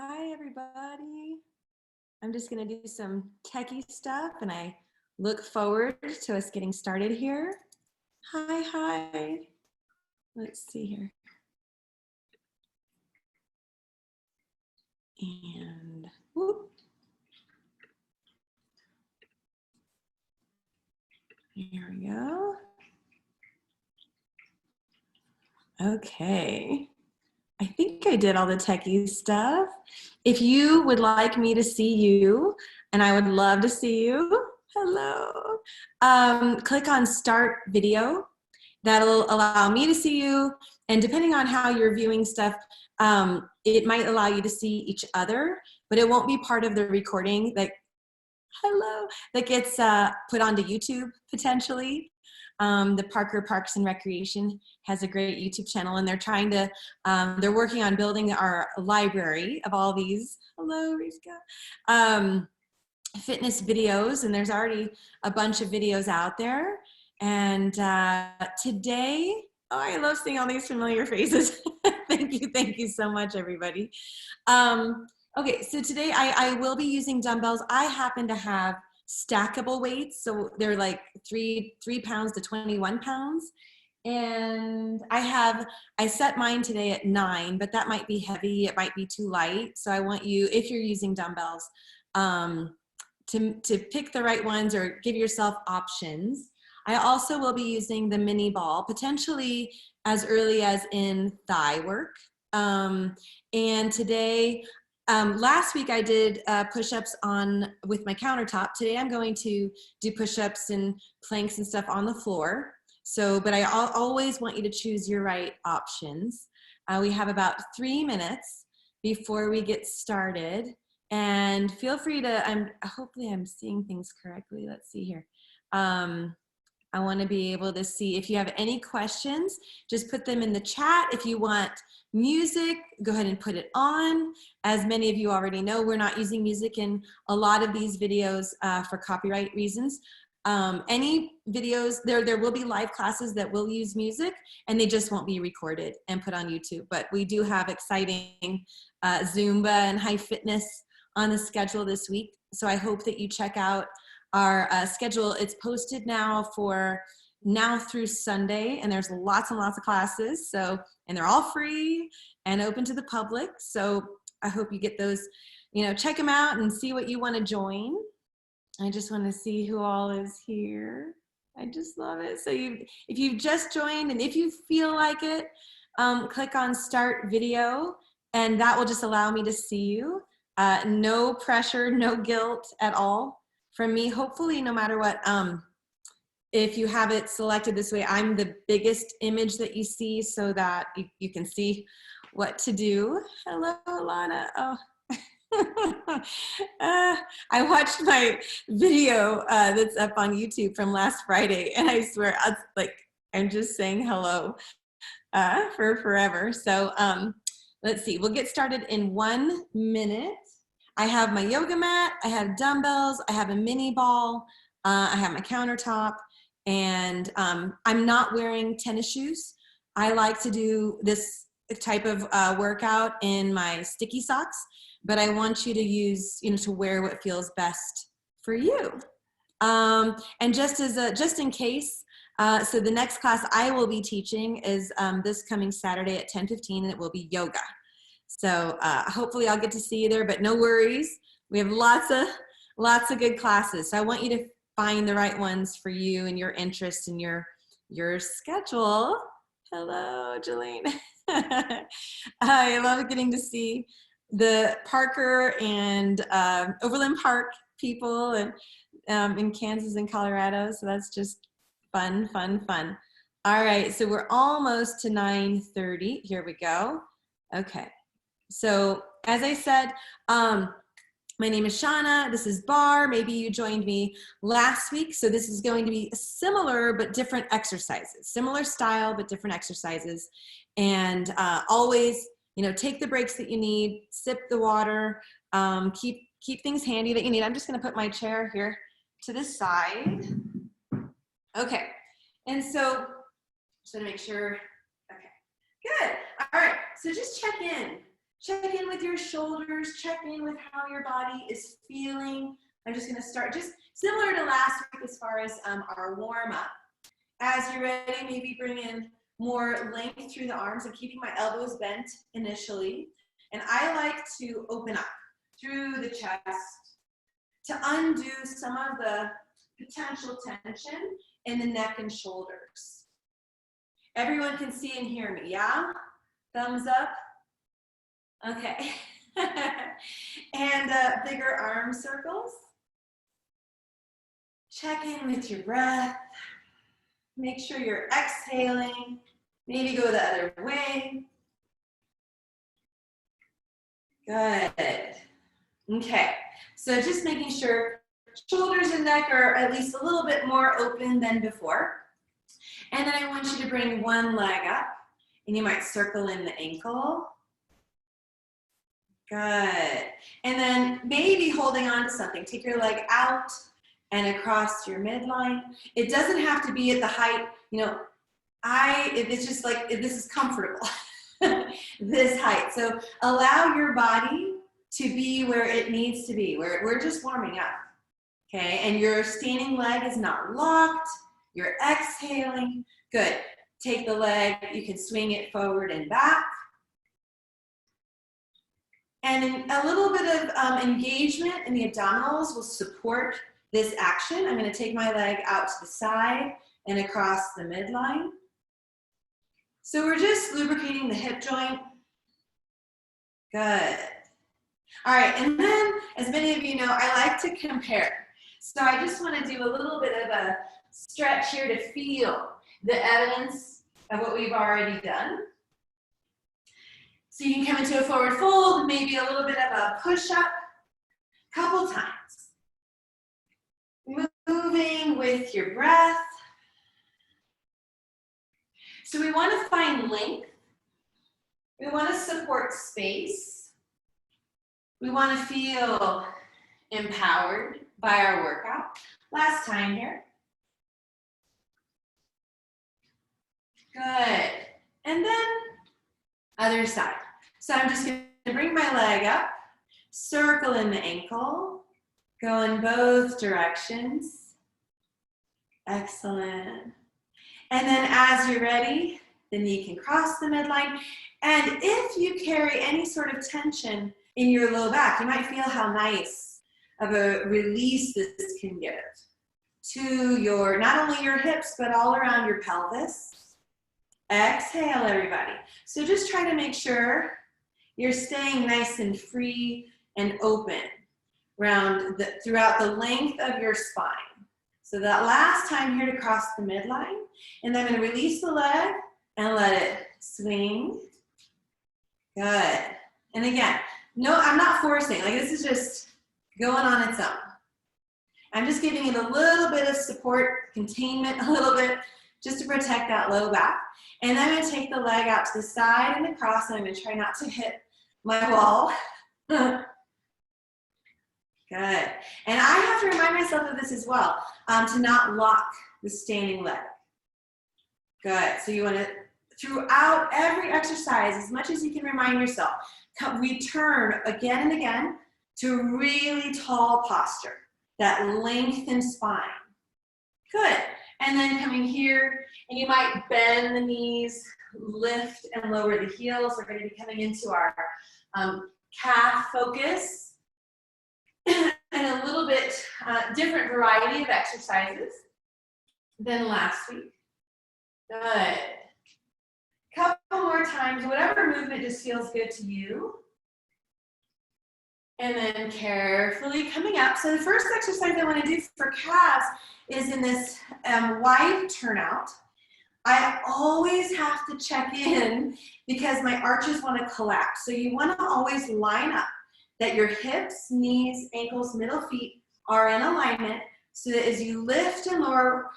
Hi, everybody. I'm just going to do some techie stuff, and I look forward to us getting started here. Hi. Let's see here. And whoop. Here we go. Okay. I think I did all the techie stuff. If you would like me to see you, and I would love to see you, hello, click on Start Video. That'll allow me to see you, and depending on how you're viewing stuff, it might allow you to see each other, but it won't be part of the recording that, hello, that gets put onto YouTube potentially. The Parker Parks and Recreation has a great YouTube channel, and they're trying to, they're working on building our library of all these, hello, Rishka, fitness videos, and there's already a bunch of videos out there. And today, oh, I love seeing all these familiar faces. Thank you so much, everybody. Okay, so today I will be using dumbbells. I happen to have stackable weights, so they're like 3 pounds to 21 pounds. And I set mine today at 9, but that might be heavy, it might be too light. So I want you, if you're using dumbbells, to pick the right ones or give yourself options. I also will be using the mini ball, potentially as early as in thigh work. And today, last week I did push-ups with my countertop. Today I'm going to do push-ups and planks and stuff on the floor. So, but I always want you to choose your right options. We have about 3 minutes before we get started. And feel free to, hopefully I'm seeing things correctly. Let's see here. I want to be able to see if you have any questions, just put them in the chat. If you want music, go ahead and put it on. As many of you already know, we're not using music in a lot of these videos for copyright reasons. Any videos, there will be live classes that will use music, and they just won't be recorded and put on YouTube. But we do have exciting Zumba and high fitness on the schedule this week. So I hope that you check out our schedule. It's posted now for now through Sunday, and there's lots and lots of classes. So, and they're all free and open to the public. So I hope you get those, check them out and see what you want to join. I just want to see who all is here. I just love it. So if you've just joined, and if you feel like it, click on Start Video, and that will just allow me to see you. No pressure, no guilt at all from me. Hopefully, no matter what, if you have it selected this way, I'm the biggest image that you see so that you can see what to do. Hello, Lana. Oh. I watched my video that's up on YouTube from last Friday, and I swear, I'm just saying hello for forever. So let's see, we'll get started in 1 minute. I have my yoga mat, I have dumbbells, I have a mini ball, I have my countertop, and I'm not wearing tennis shoes. I like to do this type of workout in my sticky socks, but I want you to use, to wear what feels best for you. And just in case, so the next class I will be teaching is this coming Saturday at 10:15, and it will be yoga. So hopefully I'll get to see you there, but no worries. We have lots of good classes. So I want you to find the right ones for you and your interests and your schedule. Hello, Jolene. I love getting to see the Parker and Overland Park people and in Kansas and Colorado. So that's just fun. All right, so we're almost to 9:30. Here we go. Okay. So as I said, my name is Shauna, this is Barre, maybe you joined me last week, so this is going to be similar but different exercises, similar style but different exercises, and always, take the breaks that you need, sip the water, keep things handy that you need. I'm just gonna put my chair here to the side. Okay, and so, just wanna make sure, okay, good, all right, so just check in. Check in with your shoulders, check in with how your body is feeling. I'm just gonna start just similar to last week as far as our warm up. As you're ready, maybe bring in more length through the arms and keeping my elbows bent initially. And I like to open up through the chest to undo some of the potential tension in the neck and shoulders. Everyone can see and hear me, yeah? Thumbs up. Okay. And bigger arm circles. Check in with your breath. Make sure you're exhaling. Maybe go the other way. Good. Okay, so just making sure shoulders and neck are at least a little bit more open than before. And then I want you to bring one leg up, and you might circle in the ankle. Good. And then maybe holding on to something. Take your leg out and across your midline. It doesn't have to be at the height, you know, it's just like, this is comfortable, this height. So allow your body to be where it needs to be. We're just warming up, okay? And your standing leg is not locked. You're exhaling. Good. Take the leg, you can swing it forward and back. And a little bit of engagement in the abdominals will support this action. I'm going to take my leg out to the side and across the midline. So we're just lubricating the hip joint. Good. All right, and then, as many of you know, I like to compare. So I just want to do a little bit of a stretch here to feel the evidence of what we've already done. So you can come into a forward fold, maybe a little bit of a push-up, couple times. Moving with your breath. So we want to find length. We want to support space. We want to feel empowered by our workout. Last time here. Good. And then other side. So I'm just going to bring my leg up, circle in the ankle, go in both directions. Excellent. And then as you're ready, the knee can cross the midline. And if you carry any sort of tension in your low back, you might feel how nice of a release this can give to your, not only your hips, but all around your pelvis. Exhale, everybody. So just try to make sure you're staying nice and free and open throughout the length of your spine. So that last time here to cross the midline, and then I'm going to release the leg and let it swing. Good. And again, no, I'm not forcing. Like, this is just going on its own. I'm just giving it a little bit of support, containment, a little bit, just to protect that low back. And then I'm going to take the leg out to the side and across, and I'm going to try not to hit my wall. Good. And I have to remind myself of this as well, to not lock the standing leg. Good. So you want to, throughout every exercise, as much as you can remind yourself, return again and again to really tall posture, that lengthened spine. Good. And then coming here, and you might bend the knees, lift and lower the heels. We're going to be coming into our calf focus. And a little bit different variety of exercises than last week. Good. Couple more times, whatever movement just feels good to you. And then carefully coming up. So the first exercise I want to do for calves is in this wide turnout. I always have to check in because my arches want to collapse. So you want to always line up, that your hips, knees, ankles, middle feet are in alignment, so that as you lift and lower,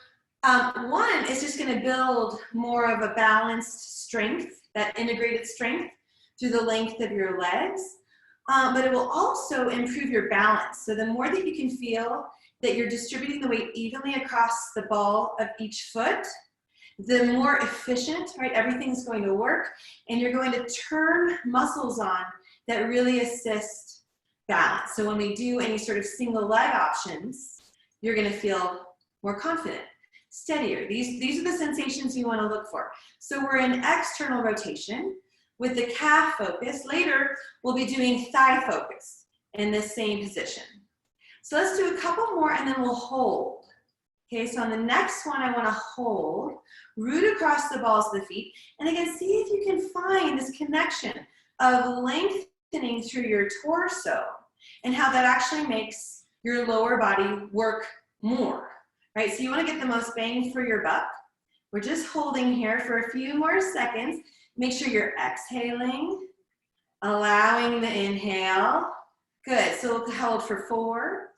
one, it's just going to build more of a balanced strength, that integrated strength through the length of your legs, but it will also improve your balance. So the more that you can feel that you're distributing the weight evenly across the ball of each foot, the more efficient, right, everything's going to work, and you're going to turn muscles on that really assist balance. So when we do any sort of single leg options, you're gonna feel more confident, steadier. These are the sensations you wanna look for. So we're in external rotation with the calf focus. Later, we'll be doing thigh focus in this same position. So let's do a couple more and then we'll hold. Okay, so on the next one, I wanna hold, root across the balls of the feet, and again, see if you can find this connection of lengthening through your torso and how that actually makes your lower body work more, right? So you wanna get the most bang for your buck. We're just holding here for a few more seconds. Make sure you're exhaling, allowing the inhale. Good, so we'll hold for 4,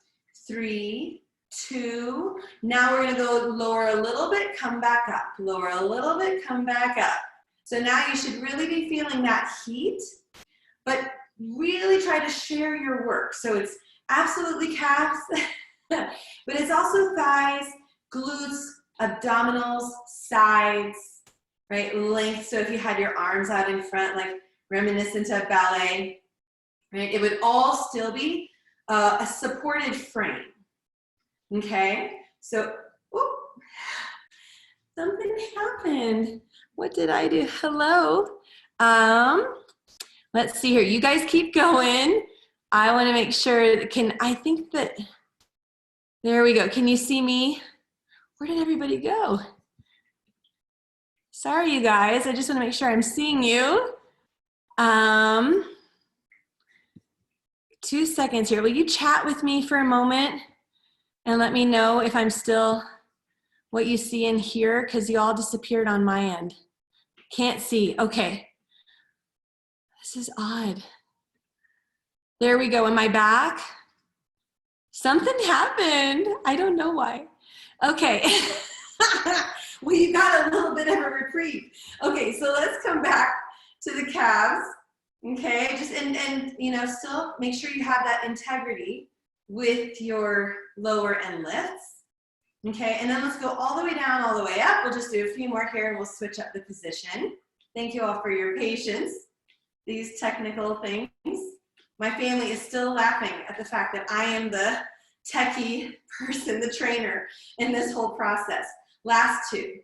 3, 2. Now we're gonna go lower a little bit, come back up. Lower a little bit, come back up. So now you should really be feeling that heat, but really try to share your work. So it's absolutely calves, but it's also thighs, glutes, abdominals, sides, right? Length. So if you had your arms out in front, like reminiscent of ballet, right? It would all still be a supported frame. Okay, so whoop, something happened. What did I do? Hello. Let's see here. You guys keep going. I want to make sure that I think that, there we go. Can you see me? Where did everybody go? Sorry, you guys. I just want to make sure I'm seeing you. 2 seconds here. Will you chat with me for a moment? And let me know if I'm still what you see in here, because you all disappeared on my end. Can't see. Okay. This is odd. There we go. Am I back? Something happened. I don't know why. Okay. Well, you got a little bit of a reprieve. Okay, so let's come back to the calves. Okay, just and you know, still make sure you have that integrity with your lower end lifts. Okay, and then let's go all the way down, all the way up. We'll just do a few more here and we'll switch up the position. Thank you all for your patience. These technical things. My family is still laughing at the fact that I am the techie person, the trainer in this whole process. Last 2.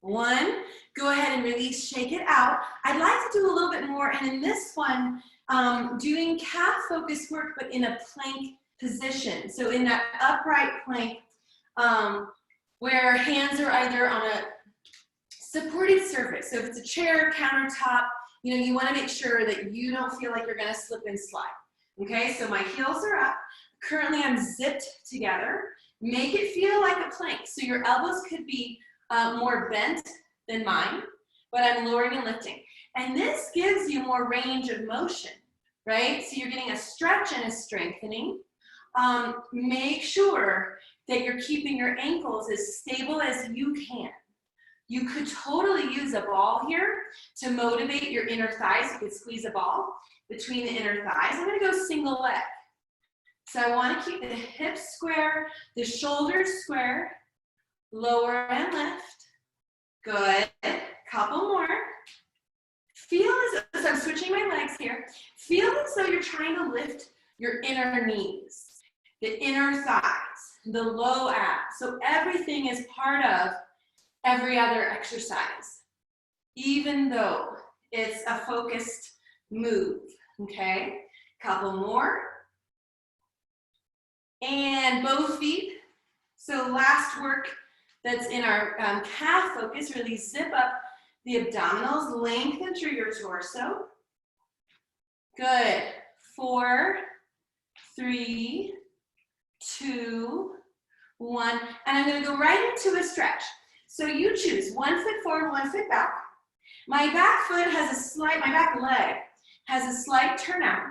1, go ahead and release, shake it out. I'd like to do a little bit more, and in this one, doing calf focus work, but in a plank position. So in that upright plank, where hands are either on a supported surface. So if it's a chair, countertop, you know, you want to make sure that you don't feel like you're going to slip and slide. Okay, so my heels are up. Currently I'm zipped together. Make it feel like a plank. So your elbows could be more bent than mine, but I'm lowering and lifting. And this gives you more range of motion, right? So you're getting a stretch and a strengthening. Make sure that you're keeping your ankles as stable as you can. You could totally use a ball here to motivate your inner thighs. You could squeeze a ball between the inner thighs. I'm gonna go single leg. So I wanna keep the hips square, the shoulders square, lower and lift. Good, couple more. Feel as I'm switching my legs here. Feel as though you're trying to lift your inner knees, the inner thighs, the low abs. So everything is part of every other exercise, even though it's a focused move, okay? Couple more. And both feet. So last work that's in our calf focus, really zip up the abdominals, lengthen through your torso. Good. 4, 3, 2, 1. And I'm gonna go right into a stretch. So you choose 1 foot forward, 1 foot back. My back foot has a slight, my back leg has a slight turnout,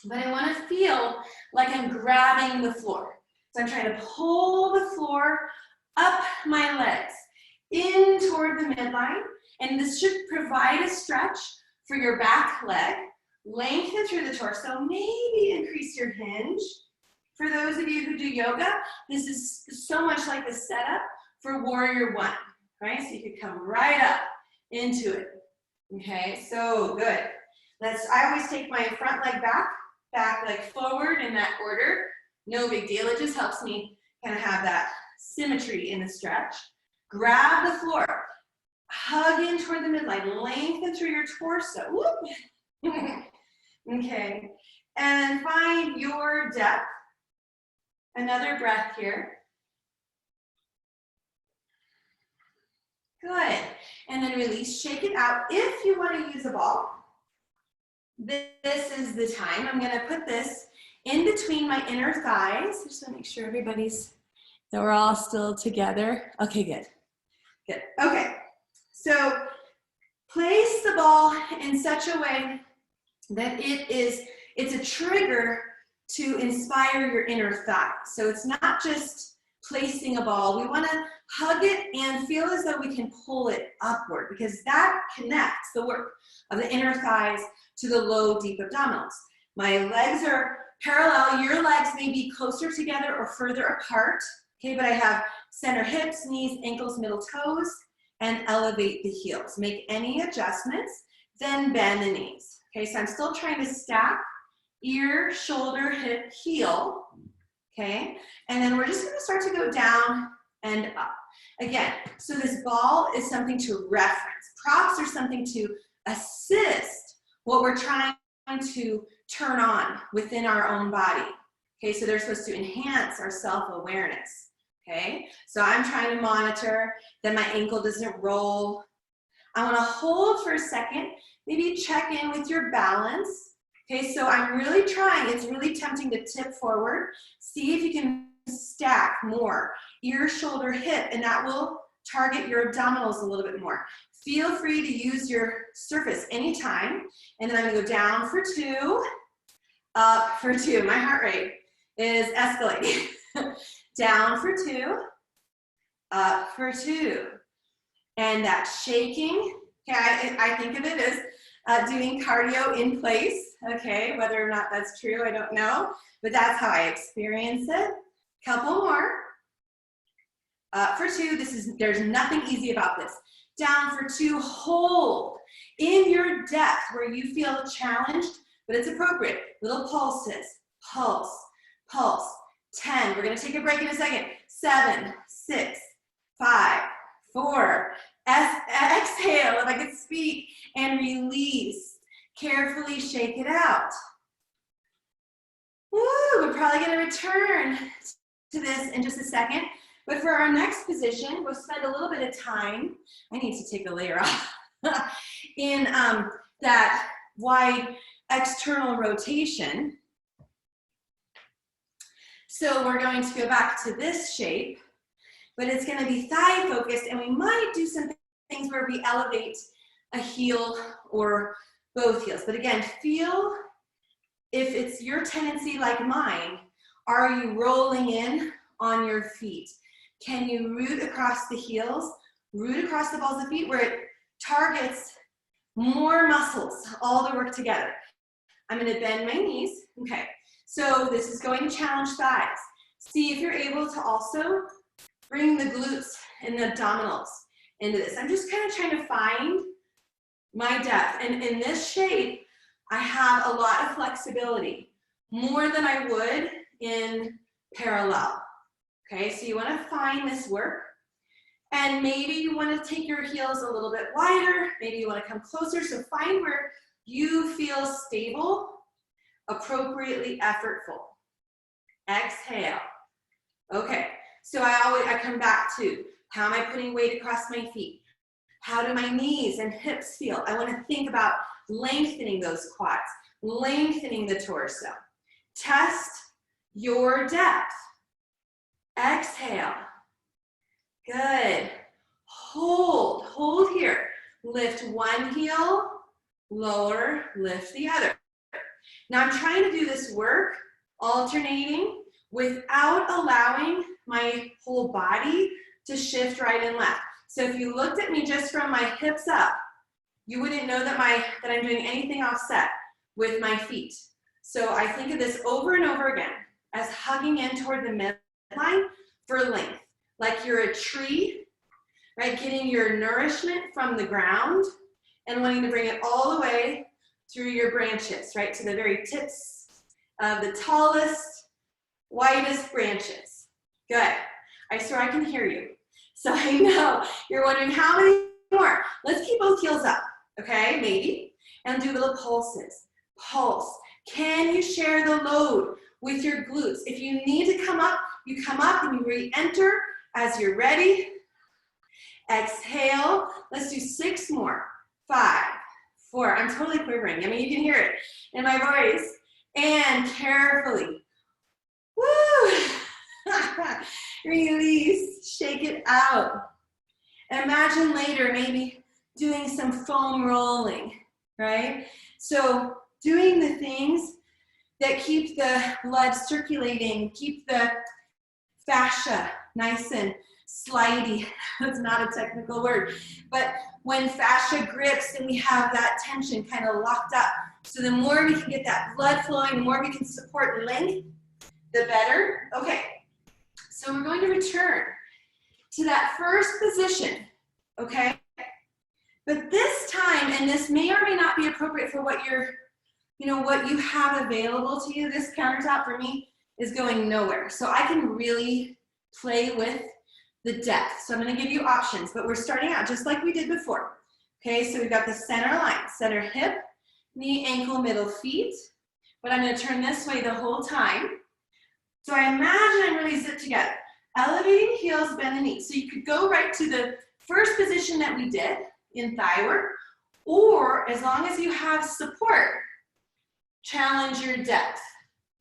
but I wanna feel like I'm grabbing the floor. So I'm trying to pull the floor up my legs, in toward the midline, and this should provide a stretch for your back leg. Lengthen through the torso, maybe increase your hinge. For those of you who do yoga, this is so much like the setup for Warrior 1, right? So you could come right up into it, okay? So good. I always take my front leg back, back leg forward in that order. No big deal, it just helps me kind of have that symmetry in the stretch. Grab the floor, hug in toward the midline, lengthen through your torso. Whoop. Okay, and find your depth. Another breath here. Good, and then release, shake it out. If you want to use a ball, this is the time. I'm gonna put this in between my inner thighs. Just to make sure that we're all still together. Okay, good, good. Okay, so place the ball in such a way that it's a trigger to inspire your inner thigh. So it's not just placing a ball. We want to hug it and feel as though we can pull it upward, because that connects the work of the inner thighs to the low, deep abdominals. My legs are parallel. Your legs may be closer together or further apart. Okay, but I have center hips, knees, ankles, middle toes, and elevate the heels. Make any adjustments, then bend the knees. Okay, so I'm still trying to stack ear, shoulder, hip, heel. Okay, and then we're just gonna start to go down and up. Again, so this ball is something to reference. Props are something to assist what we're trying to turn on within our own body. Okay, so they're supposed to enhance our self-awareness. Okay, so I'm trying to monitor that my ankle doesn't roll. I wanna hold for a second, maybe check in with your balance. Okay, so I'm really trying, it's really tempting to tip forward. See if you can stack more, ear, shoulder, hip, and that will target your abdominals a little bit more. Feel free to use your surface anytime. And then I'm gonna go down for 2, up for 2. My heart rate is escalating. Down for 2, up for 2. And that shaking, okay, I think of it as doing cardio in place. Okay, whether or not that's true, I don't know, but that's how I experience it. Couple more. Up for 2, there's nothing easy about this. Down for 2, hold in your depth where you feel challenged, but it's appropriate. Little pulses, pulse, pulse. 10, we're gonna take a break in a second. 7, 6, 5, 4, exhale if I could speak, and release. Carefully shake it out. Woo, we're probably gonna return to this in just a second, but for our next position, we'll spend a little bit of time, I need to take a layer off, in that wide external rotation. So we're going to go back to this shape, but it's gonna be thigh focused, and we might do some things where we elevate a heel or both heels. But again, feel if it's your tendency like mine, are you rolling in on your feet? Can you root across the heels, root across the balls of feet where it targets more muscles, all to work together? I'm gonna bend my knees. Okay, so this is going to challenge thighs. See if you're able to also bring the glutes and the abdominals into this. I'm just kind of trying to find my depth. And in this shape, I have a lot of flexibility, more than I would in parallel. Okay, so you want to find this work. And maybe you want to take your heels a little bit wider. Maybe you want to come closer. So find where you feel stable, appropriately effortful. Exhale. Okay, so I come back to, how am I putting weight across my feet? How do my knees and hips feel? I want to think about lengthening those quads, lengthening the torso. Test your depth. Exhale. Good. Hold here. Lift one heel, lower, lift the other. Now I'm trying to do this work, alternating, without allowing my whole body to shift right and left. So if you looked at me just from my hips up, you wouldn't know that I'm doing anything offset with my feet. So I think of this over and over again as hugging in toward the midline for length, like you're a tree, right? Getting your nourishment from the ground and wanting to bring it all the way through your branches, right, to the very tips of the tallest, widest branches. Good. I swear I can hear you. So I know you're wondering how many more. Let's keep both heels up, okay, maybe, and do little pulses. Pulse. Can you share the load with your glutes? If you need to come up, you come up and you re-enter as you're ready. Exhale. Let's do 6 more. 5, 4. I'm totally quivering. I mean, you can hear it in my voice. And carefully. Woo! Release. Shake it out. Imagine later maybe doing some foam rolling, right? So doing the things that keep the blood circulating, keep the fascia nice and slidey. That's not a technical word, but when fascia grips and we have that tension kind of locked up. So the more we can get that blood flowing, the more we can support length, the better. Okay, so we're going to return to that first position, okay? But this time, and this may or may not be appropriate for what you're, what you have available to you, this countertop for me is going nowhere. So I can really play with the depth. So I'm gonna give you options, but we're starting out just like we did before. Okay, so we've got the center line, center hip, knee, ankle, middle, feet. But I'm gonna turn this way the whole time. So I imagine I'm really zipped together. Elevating heels, bend the knees. So you could go right to the first position that we did in thigh work, or as long as you have support, challenge your depth,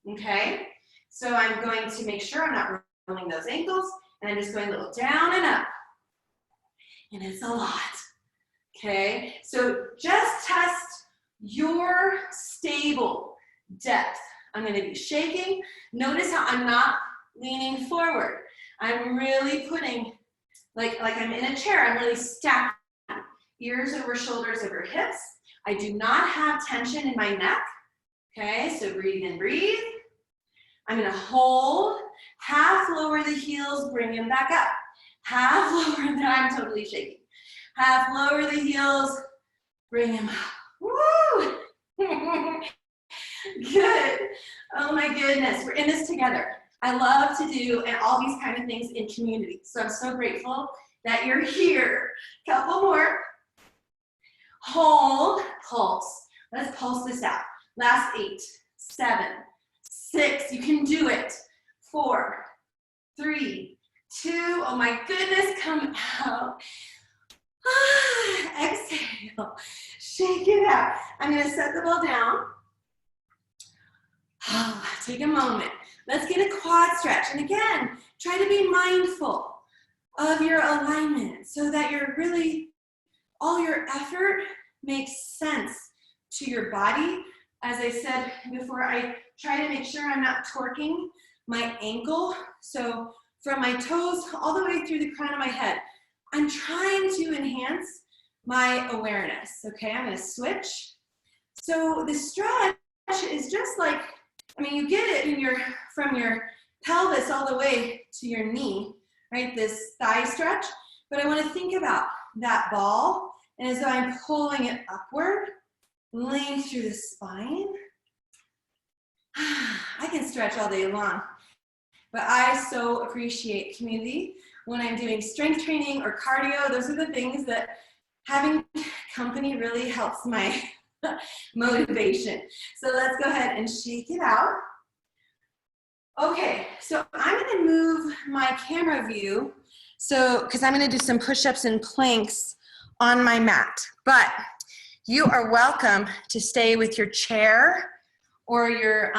okay? So I'm going to make sure I'm not rolling those ankles, and I'm just going a little down and up. And it's a lot, okay? So just test your stable depth. I'm gonna be shaking. Notice how I'm not leaning forward. I'm really putting, like I'm in a chair, I'm really stacked. Ears over shoulders over hips. I do not have tension in my neck. Okay, so breathe in, breathe. I'm gonna hold, half lower the heels, bring them back up. Half lower, I'm totally shaking. Half lower the heels, bring them up. Woo! Good. Oh my goodness, we're in this together. I love to do and all these kind of things in community. So I'm so grateful that you're here. Couple more. Hold, pulse. Let's pulse this out. Last 8, 7, 6. You can do it. 4, 3, 2. Oh my goodness, come out. Exhale. Shake it out. I'm going to set the ball down. Take a moment. Let's get a quad stretch. And again, try to be mindful of your alignment so that you're really, all your effort makes sense to your body. As I said before, I try to make sure I'm not torquing my ankle. So from my toes all the way through the crown of my head, I'm trying to enhance my awareness. Okay, I'm gonna switch. So the stretch is just like, you get it from your pelvis all the way to your knee, right? This thigh stretch. But I want to think about that ball, and as though I'm pulling it upward, length through the spine. I can stretch all day long, but I so appreciate community when I'm doing strength training or cardio. Those are the things that having company really helps my motivation. So let's go ahead and shake it out. Okay, so I'm gonna move my camera view, because I'm gonna do some push-ups and planks on my mat. But you are welcome to stay with your chair or your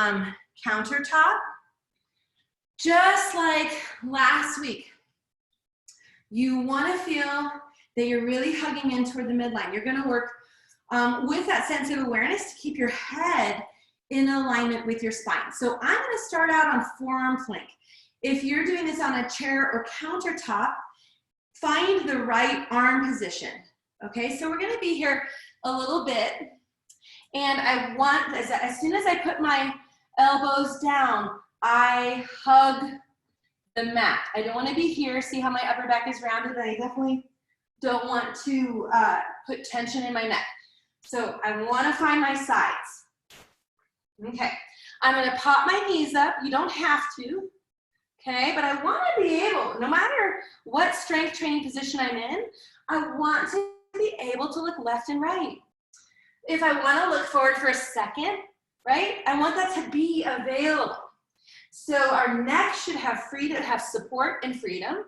countertop. Just like last week, you wanna feel that you're really hugging in toward the midline. You're gonna work with that sense of awareness to keep your head in alignment with your spine. So I'm gonna start out on forearm plank. If you're doing this on a chair or countertop, find the right arm position. Okay, so we're gonna be here a little bit, and I want, as soon as I put my elbows down, I hug the mat. I don't wanna be here. See how my upper back is rounded? I definitely don't want to put tension in my neck. So I want to find my sides. Okay, I'm going to pop my knees up. You don't have to, okay? But I want to be able, no matter what strength training position I'm in, I want to be able to look left and right. If I want to look forward for a second, right, I want that to be available. So our neck should have freedom, have support and freedom,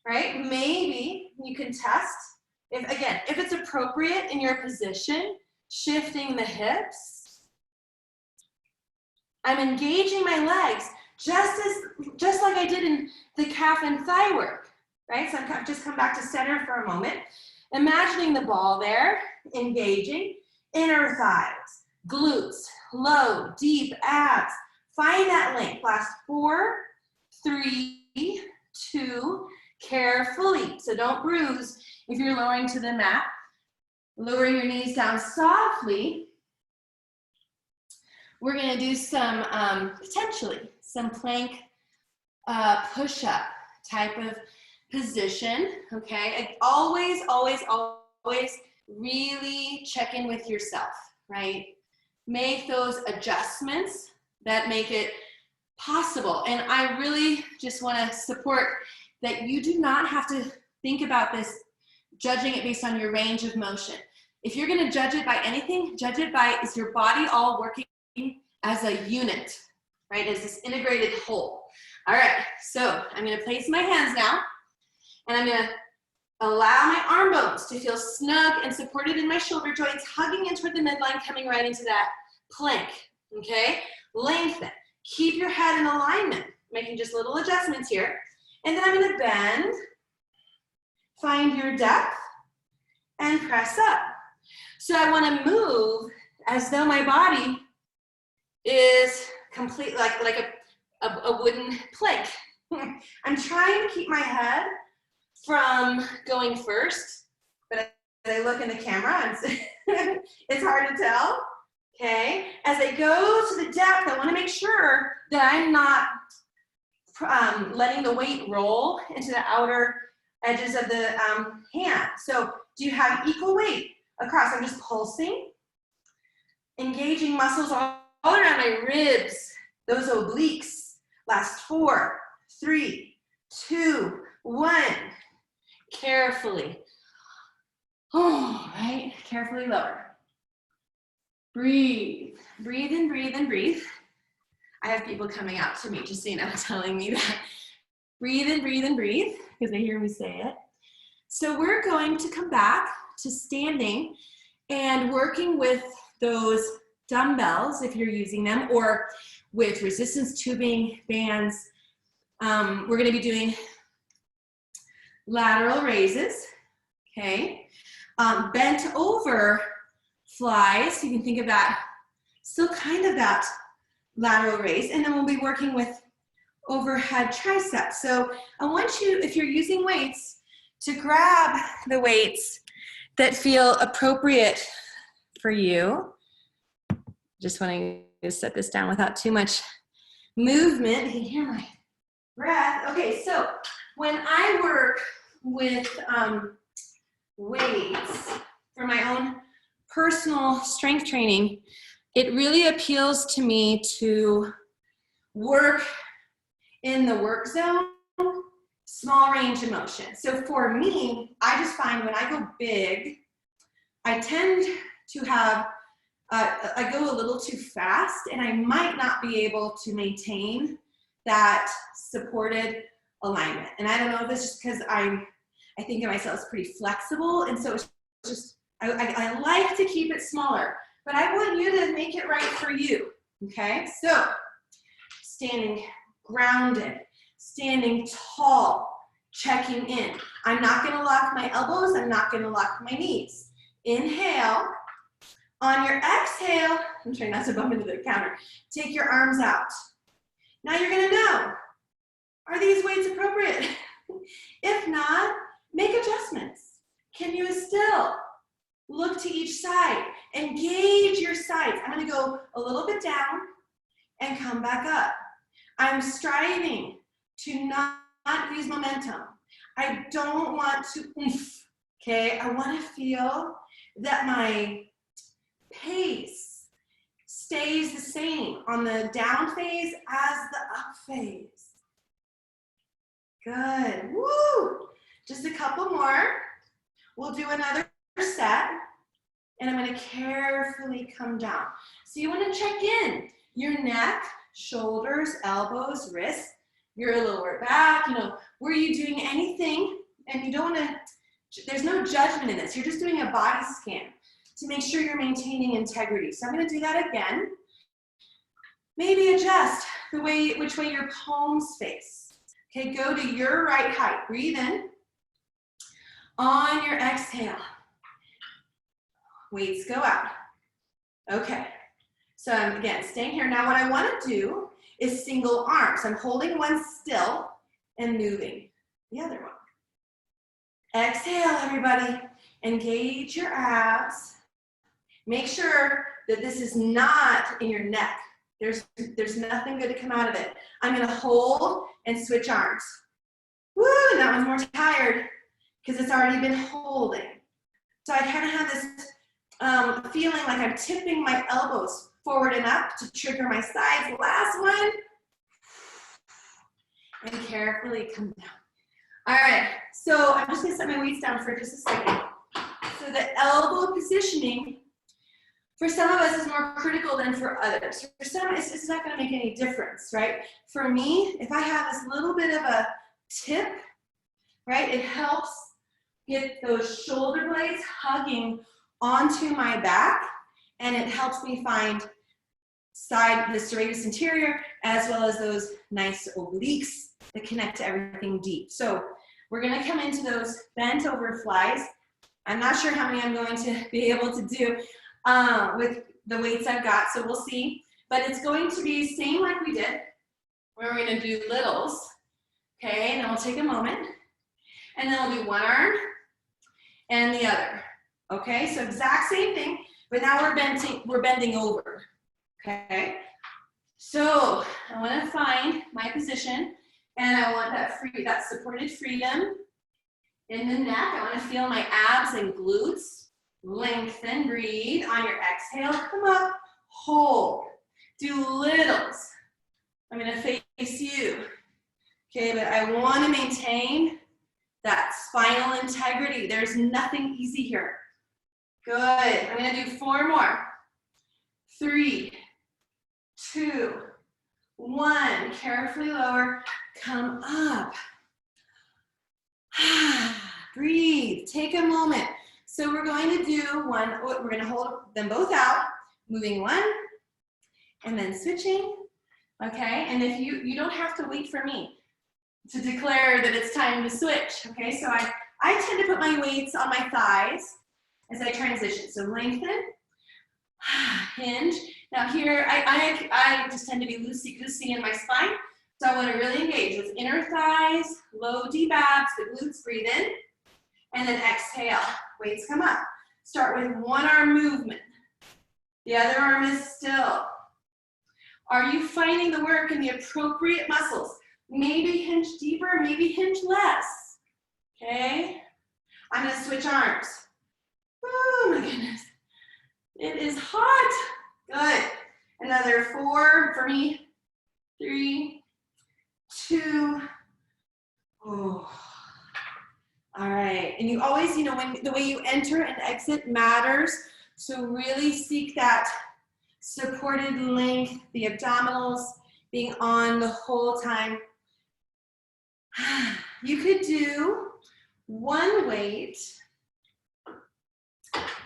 right? Maybe you can test, if it's appropriate in your position, shifting the hips. I'm engaging my legs just like I did in the calf and thigh work, right? So I've just come back to center for a moment. Imagining the ball there, engaging inner thighs, glutes, low, deep abs. Find that length. Last 4, 3, 2, carefully. So don't bruise if you're lowering to the mat. Lowering your knees down softly. We're going to do some, potentially, some plank push-up type of position, okay? And always, always, always really check in with yourself, right? Make those adjustments that make it possible. And I really just want to support that you do not have to think about this, judging it based on your range of motion. If you're going to judge it by anything, judge it by, is your body all working as a unit, right? As this integrated whole. All right, so I'm going to place my hands now, and I'm going to allow my arm bones to feel snug and supported in my shoulder joints, hugging in toward the midline, coming right into that plank, okay? Lengthen. Keep your head in alignment, making just little adjustments here. And then I'm going to bend, find your depth, and press up. So I want to move as though my body is complete, like a wooden plank. I'm trying to keep my head from going first, but as I look in the camera, it's hard to tell, okay? As I go to the depth, I wanna make sure that I'm not letting the weight roll into the outer edges of the hand. So do you have equal weight across? I'm just pulsing, engaging muscles all around my ribs, those obliques. Last 4, 3, 2, 1. Carefully. Oh, right, carefully lower. Breathe, breathe and breathe and breathe. I have people coming out to me, just so you know, telling me that. Breathe and breathe and breathe, because they hear me say it. So we're going to come back to standing and working with those dumbbells, if you're using them, or with resistance tubing bands. We're gonna be doing lateral raises, okay? Bent over flies, you can think of that, still kind of that lateral raise, and then we'll be working with overhead triceps. So I want you, if you're using weights, to grab the weights that feel appropriate for you. Just wanting to set this down without too much movement. You can hear my breath. Okay, so when I work with weights for my own personal strength training, it really appeals to me to work in the work zone, small range of motion. So for me, I just find when I go big, I tend to have, I go a little too fast, and I might not be able to maintain that supported alignment. And I don't know if it's just because I think of myself as pretty flexible, and so it's just, I like to keep it smaller, but I want you to make it right for you, okay? So, standing grounded, standing tall, checking in. I'm not gonna lock my elbows, I'm not gonna lock my knees. Inhale. On your exhale, I'm trying not to bump into the counter, take your arms out. Now you're gonna know, are these weights appropriate? If not, make adjustments. Can you still look to each side? Engage your sides. I'm gonna go a little bit down and come back up. I'm striving to not use momentum. I don't want to oomph, okay? I wanna feel that my pace stays the same on the down phase as the up phase. Good, woo! Just a couple more. We'll do another set, and I'm gonna carefully come down. So you wanna check in your neck, shoulders, elbows, wrists, your lower back, you know, were you doing anything? And you don't wanna, there's no judgment in this. You're just doing a body scan to make sure you're maintaining integrity. So I'm gonna do that again. Maybe adjust the way, which way your palms face. Okay, go to your right height. Breathe in. On your exhale, weights go out. Okay, so I'm again staying here. Now what I want to do is single arms. I'm holding one still and moving the other one. Exhale, everybody. Engage your abs. Make sure that this is not in your neck. There's nothing good to come out of it. I'm gonna hold and switch arms. Woo, that one's more tired because it's already been holding. So I kind of have this feeling like I'm tipping my elbows forward and up to trigger my sides. Last one. And carefully come down. All right, so I'm just gonna set my weights down for just a second. So the elbow positioning, for some of us, is more critical than for others. For some, it's not gonna make any difference, right? For me, if I have this little bit of a tip, right, it helps get those shoulder blades hugging onto my back, and it helps me find the serratus anterior, as well as those nice obliques that connect to everything deep. So we're gonna come into those bent over flies. I'm not sure how many I'm going to be able to do with the weights I've got, so we'll see. But it's going to be same like we did, where we're gonna do littles, okay? And then we'll take a moment, and then we'll do one arm and the other, okay? So exact same thing, but now we're bending over, okay? So I want to find my position, and I want that supported freedom in the neck. I want to feel my abs and glutes. Lengthen, breathe. On your exhale, come up, hold. Do littles. I'm going to face you. Okay, but I want to maintain that spinal integrity. There's nothing easy here. Good. I'm going to do 4 more. 3, 2, 1. Carefully lower. Come up. Breathe. Take a moment. So we're going to do one. We're going to hold them both out, moving one, and then switching. Okay, and if you don't have to wait for me to declare that it's time to switch. Okay, so I tend to put my weights on my thighs as I transition. So lengthen, hinge. Now here, I just tend to be loosey-goosey in my spine, so I want to really engage with inner thighs, low deep abs, the glutes. Breathe in, and then exhale. Weights come up. Start with one arm movement. The other arm is still. Are you finding the work in the appropriate muscles? Maybe hinge deeper, maybe hinge less. Okay? I'm gonna switch arms. Oh my goodness. It is hot. Good. Another 4 for me. 3, 2. Oh. All right. And you always, you know, when the way you enter and exit matters. So really seek that supported length, the abdominals being on the whole time. You could do one weight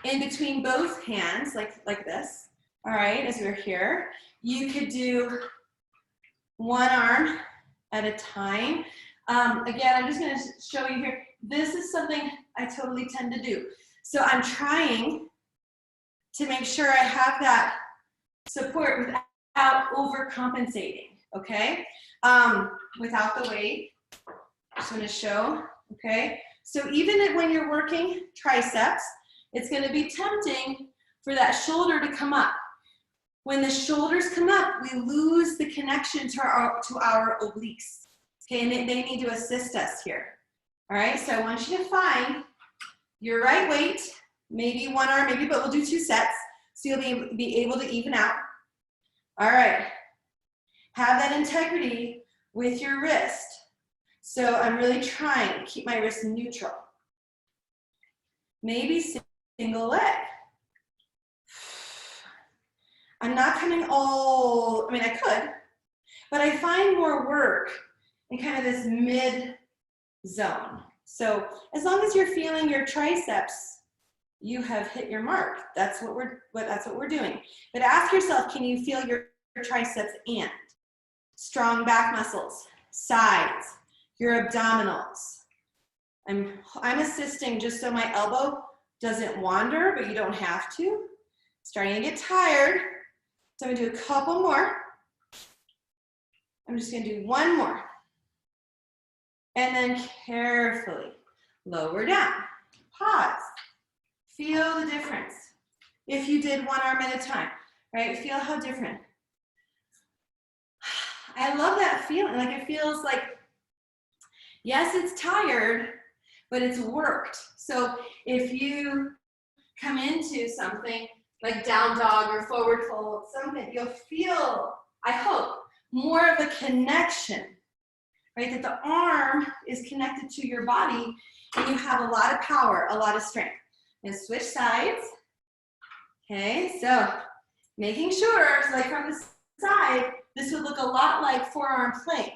in between both hands, like this. All right, as we're here. You could do one arm at a time. Again, I'm just going to show you here. This is something I totally tend to do. So I'm trying to make sure I have that support without overcompensating, okay? Without the weight. Just want to show, okay? So even when you're working triceps, it's going to be tempting for that shoulder to come up. When the shoulders come up, we lose the connection to our obliques, okay? And they need to assist us here. All right, so I want you to find your right weight, maybe one arm, maybe, but we'll do 2 sets. so you'll be able to even out. All right, have that integrity with your wrist. So I'm really trying to keep my wrist neutral. Maybe single leg. I'm not coming all, I mean, I could, but I find more work in kind of this mid zone. So as long as you're feeling your triceps, you have hit your mark. That's what we're doing. But ask yourself, can you feel your triceps and strong back muscles, sides, your abdominals? I'm assisting just so my elbow doesn't wander, but you don't have to. Starting to get tired. So I'm gonna do a couple more. I'm just gonna do one more. And then carefully lower down. Pause. Feel the difference. If you did one arm at a time, right? Feel how different. I love that feeling. Like it feels like, yes, it's tired, but it's worked. So if you come into something like down dog or forward fold, something, you'll feel, I hope, more of a connection, right? That the arm is connected to your body and you have a lot of power, a lot of strength. And switch sides. Okay, so making sure, so like from the side, this would look a lot like forearm plank.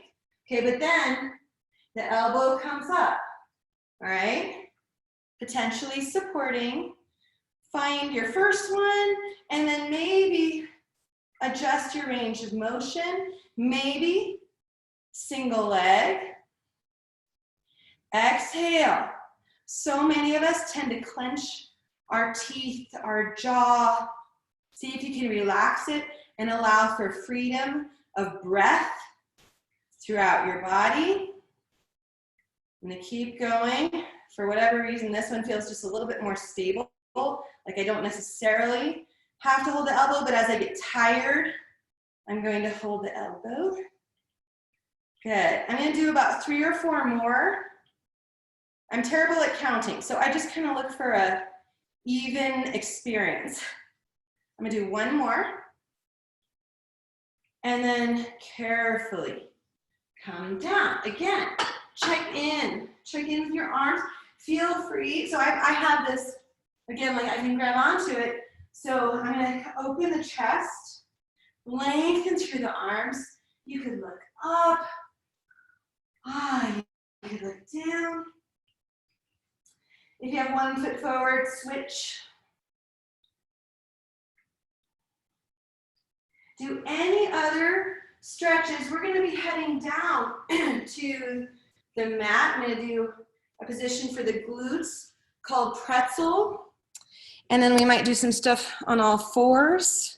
Okay, but then the elbow comes up, all right? Potentially supporting. Find your first one, and then maybe adjust your range of motion. Maybe single leg. Exhale. So many of us tend to clench our teeth, our jaw. See if you can relax it and allow for freedom of breath throughout your body. I'm gonna keep going. For whatever reason, this one feels just a little bit more stable. Like I don't necessarily have to hold the elbow, but as I get tired, I'm going to hold the elbow. Good. I'm gonna do about 3 or 4 more. I'm terrible at counting, so I just kind of look for a even experience. I'm gonna do one more. And then carefully come down. Again, check in with your arms. Feel free. So I have this, again, like I can grab onto it. So I'm gonna open the chest, lengthen through the arms. You could look up. You could look down. If you have one foot forward, switch. Do any other stretches. We're gonna be heading down to the mat. I'm gonna do a position for the glutes called pretzel. And then we might do some stuff on all fours.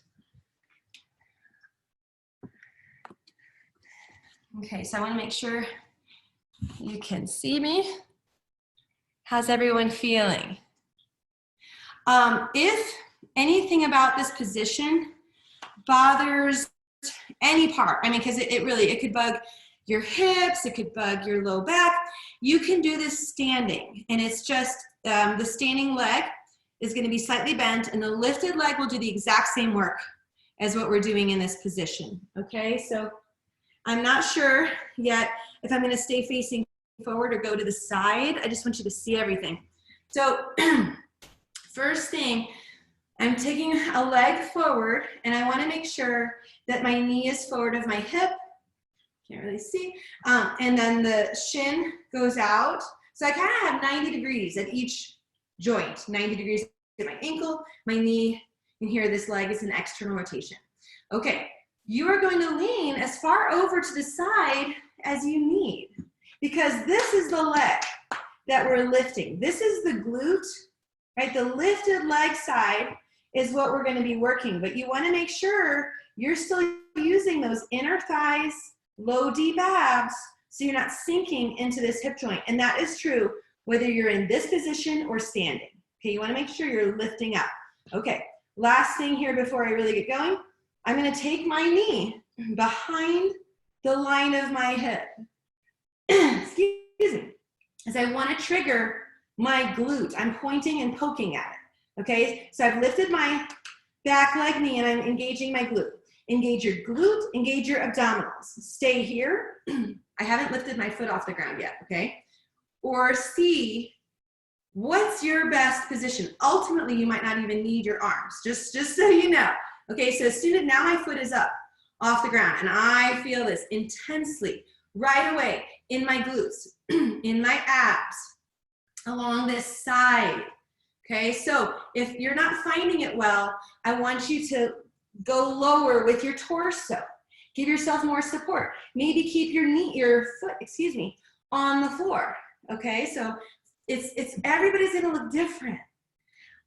Okay, so I wanna make sure you can see me. How's everyone feeling? If anything about this position bothers any part, I mean, because it could bug your hips, it could bug your low back, you can do this standing. And it's just the standing leg is going to be slightly bent, and the lifted leg will do the exact same work as what we're doing in this position. Okay, so I'm not sure yet if I'm going to stay facing forward or go to the side. I just want you to see everything. So first thing, I'm taking a leg forward, and I want to make sure that my knee is forward of my hip. Can't really see. And then the shin goes out. So I kind of have 90 degrees at each joint. 90 degrees at my ankle, my knee, and here this leg is an external rotation. Okay, you are going to lean as far over to the side as you need, because this is the leg that we're lifting. This is the glute, right? The lifted leg side is what we're going to be working, but you want to make sure you're still using those inner thighs, low deep abs, so you're not sinking into this hip joint. And that is true whether you're in this position or standing. Okay, you want to make sure you're lifting up. Okay, last thing here before I really get going, I'm going to take my knee behind the line of my hip. Excuse me, as I want to trigger my glute. I'm pointing and poking at it. Okay, so I've lifted my back leg knee, and I'm engaging my glute. Engage your glute, engage your abdominals. Stay here. I haven't lifted my foot off the ground yet, okay? Or see what's your best position. Ultimately, you might not even need your arms, just so you know. Okay, so as soon as now my foot is up off the ground, and I feel this intensely right away in my glutes, in my abs, along this side. Okay, so if you're not finding it well, I want you to go lower with your torso. Give yourself more support. Maybe keep your foot, on the floor. Okay, so it's everybody's gonna look different.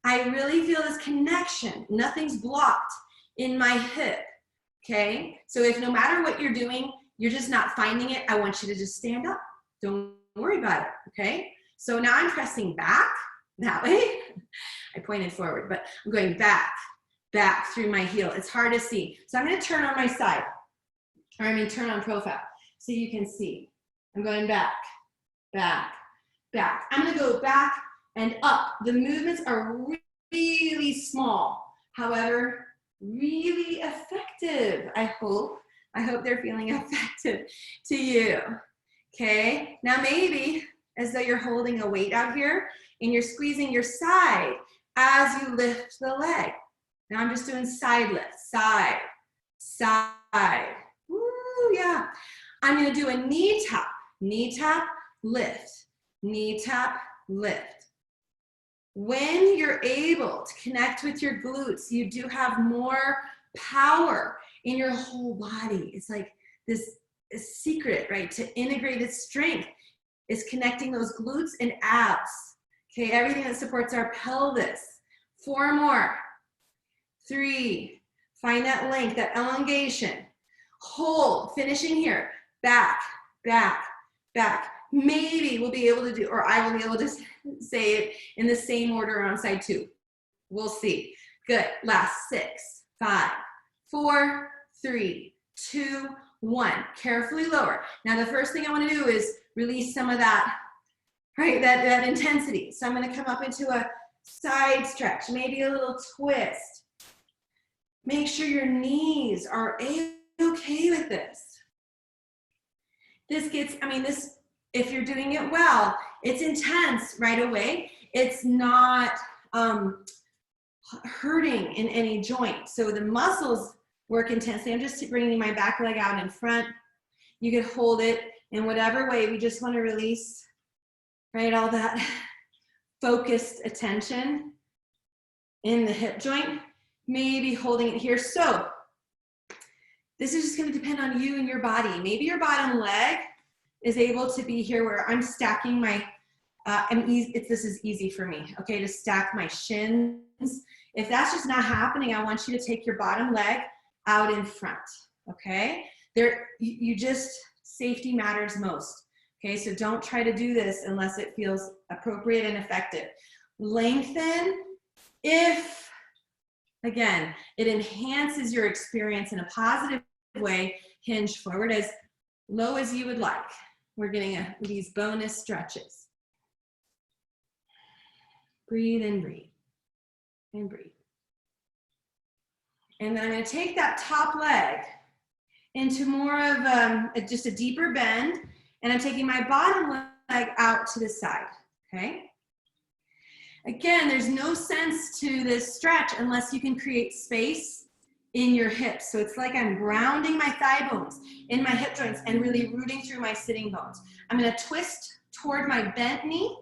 I really feel this connection. Nothing's blocked in my hip. Okay, so if no matter what you're doing, you're just not finding it, I want you to just stand up. Don't worry about it. Okay, so now I'm pressing back that way. I pointed forward, but I'm going back through my heel. It's hard to see. So I'm going to turn on my side, or turn on profile so you can see. I'm going back. I'm going to go back and up. The movements are really small, however, really effective. I hope they're feeling effective to you. Okay, now maybe as though you're holding a weight out here and you're squeezing your side as you lift the leg. Now I'm just doing side lift, side. Woo, yeah. I'm gonna do a knee tap, lift, knee tap, lift. When you're able to connect with your glutes, you do have more power in your whole body. It's like this secret, right, to integrated strength is connecting those glutes and abs. Okay, everything that supports our pelvis. 4 more. 3, find that length, that elongation. Hold, finishing here. Back. Maybe we'll be able to do, or I will be able to say it in the same order on side 2. We'll see. Good, last 6, 5, 4, 3, 2, 1. Carefully lower. Now the first thing I want to do is release some of that, right, that intensity. So I'm going to come up into a side stretch, maybe a little twist. Make sure your knees are okay with this. This gets, if you're doing it well, it's intense right away. It's not hurting in any joint. So the muscles work intensely. I'm just bringing my back leg out in front. You could hold it in whatever way. We just want to release, right, all that focused attention in the hip joint. Maybe holding it here. So this is just going to depend on you and your body. Maybe your bottom leg is able to be here where I'm stacking my, this is easy for me, okay, to stack my shins. If that's just not happening, I want you to take your bottom leg out in front, okay? Safety matters most, okay? So don't try to do this unless it feels appropriate and effective. Lengthen if, again, it enhances your experience in a positive way. Hinge forward as low as you would like. We're getting these bonus stretches. Breathe and breathe and breathe. And then I'm going to take that top leg into more of just a deeper bend, and I'm taking my bottom leg out to the side, okay? Again, there's no sense to this stretch unless you can create space in your hips. So it's like I'm grounding my thigh bones in my hip joints and really rooting through my sitting bones. I'm going to twist toward my bent knee,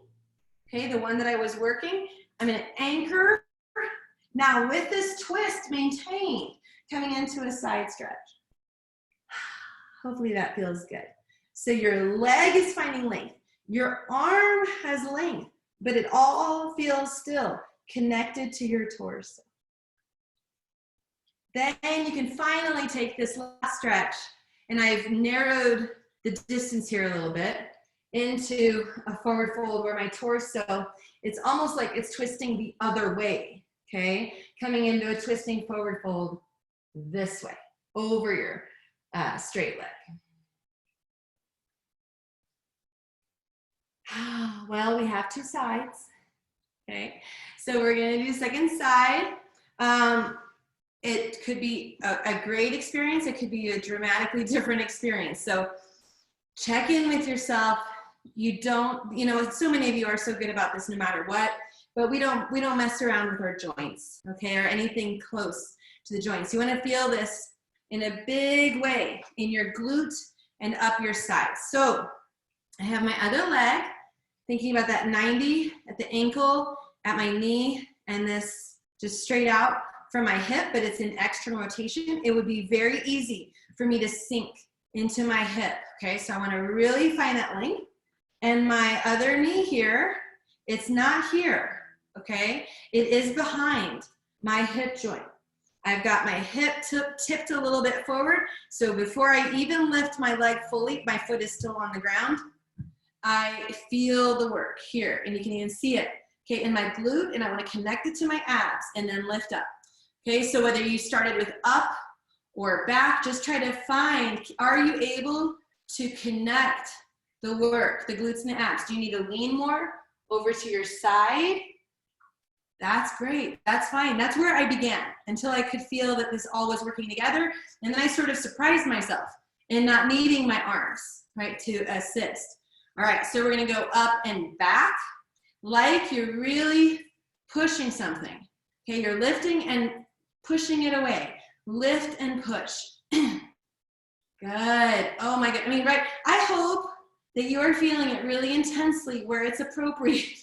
okay, the one that I was working. I'm going to anchor. Now with this twist, maintain, coming into a side stretch. Hopefully that feels good. So your leg is finding length. Your arm has length, but it all feels still connected to your torso. Then you can finally take this last stretch, and I've narrowed the distance here a little bit into a forward fold where my torso, it's almost like it's twisting the other way, okay? Coming into a twisting forward fold this way, over your straight leg. Well, we have 2 sides, okay? So we're gonna do second side. it could be a great experience. It could be a dramatically different experience. So check in with yourself. You don't, you know, so many of you are so good about this no matter what, but we don't mess around with our joints, okay, or anything close to the joints. You want to feel this in a big way in your glute and up your side. So I have my other leg, thinking about that 90 at the ankle, at my knee, and this just straight out from my hip, but it's in external rotation. It would be very easy for me to sink into my hip, okay? So I wanna really find that length. And my other knee here, it's not here, okay? It is behind my hip joint. I've got my hip tipped a little bit forward, so before I even lift my leg fully, my foot is still on the ground. I feel the work here, and you can even see it, okay, in my glute, and I wanna connect it to my abs, and then lift up. Okay, so whether you started with up or back, just try to find, are you able to connect the work, the glutes and the abs? Do you need to lean more over to your side? That's great, that's fine. That's where I began until I could feel that this all was working together. And then I sort of surprised myself in not needing my arms, right, to assist. All right, so we're gonna go up and back like you're really pushing something. Okay, you're lifting and pushing it away. Lift and push. Good. Oh my God. I mean, right. I hope that you're feeling it really intensely where it's appropriate.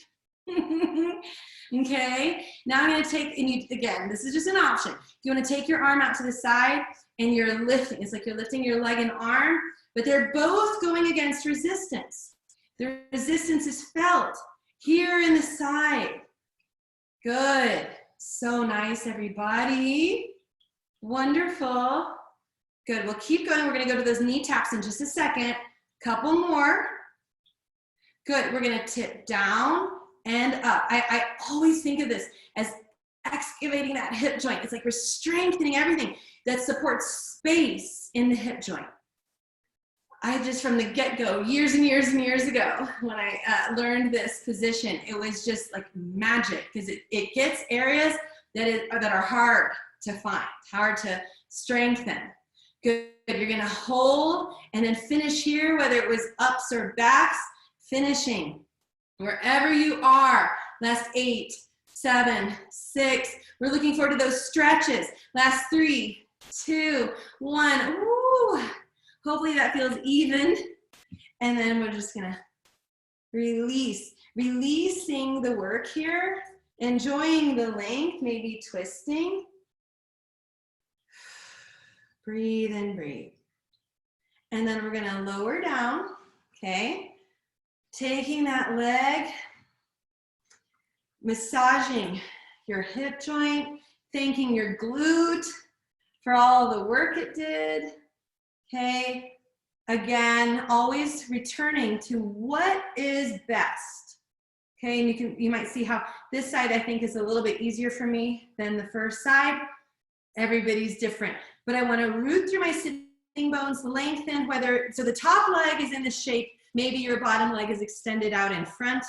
Okay. Now I'm going to take, and you, again, this is just an option. You want to take your arm out to the side and you're lifting. It's like you're lifting your leg and arm, but they're both going against resistance. The resistance is felt here in the side. Good. So nice, everybody. Wonderful. Good. We'll keep going. We're going to go to those knee taps in just a second. Couple more. Good. We're going to tip down and up. I always think of this as excavating that hip joint. It's like we're strengthening everything that supports space in the hip joint. I just, from the get-go, years and years and years ago, when I learned this position, it was just like magic, because it gets areas that are hard to find, hard to strengthen. Good. You're going to hold and then finish here, whether it was ups or backs, finishing wherever you are. Last 8, 7, 6. We're looking forward to those stretches. Last 3, 2, 1. Woo. Hopefully that feels even. And then we're just going to release. Releasing the work here. Enjoying the length, maybe twisting. Breathe and breathe. And then we're gonna lower down, okay? Taking that leg, massaging your hip joint, thanking your glute for all the work it did, okay? Again, always returning to what is best. Okay, and you might see how this side I think is a little bit easier for me than the first side. Everybody's different, but I want to root through my sitting bones, lengthen, so the top leg is in the shape, maybe your bottom leg is extended out in front.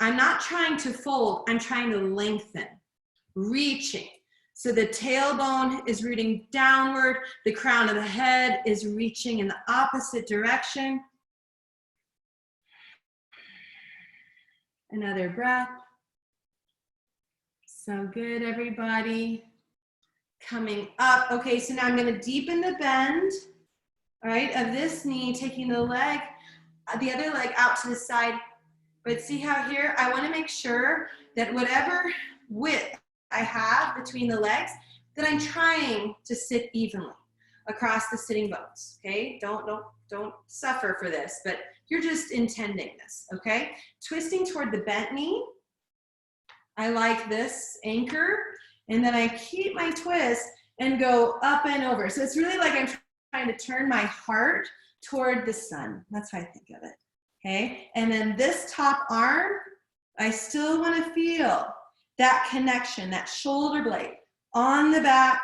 I'm not trying to fold, I'm trying to lengthen, reaching. So the tailbone is rooting downward, the crown of the head is reaching in the opposite direction. Another breath. So good, everybody. Coming up. Okay, so now I'm going to deepen the bend, all right, of this knee, taking the leg, the other leg out to the side. But see how here, I want to make sure that whatever width I have between the legs, that I'm trying to sit evenly across the sitting bones, okay? Don't suffer for this, but you're just intending this, okay? Twisting toward the bent knee. I like this anchor, and then I keep my twist and go up and over. So it's really like I'm trying to turn my heart toward the sun. That's how I think of it, okay? And then this top arm, I still want to feel that connection, that shoulder blade on the back,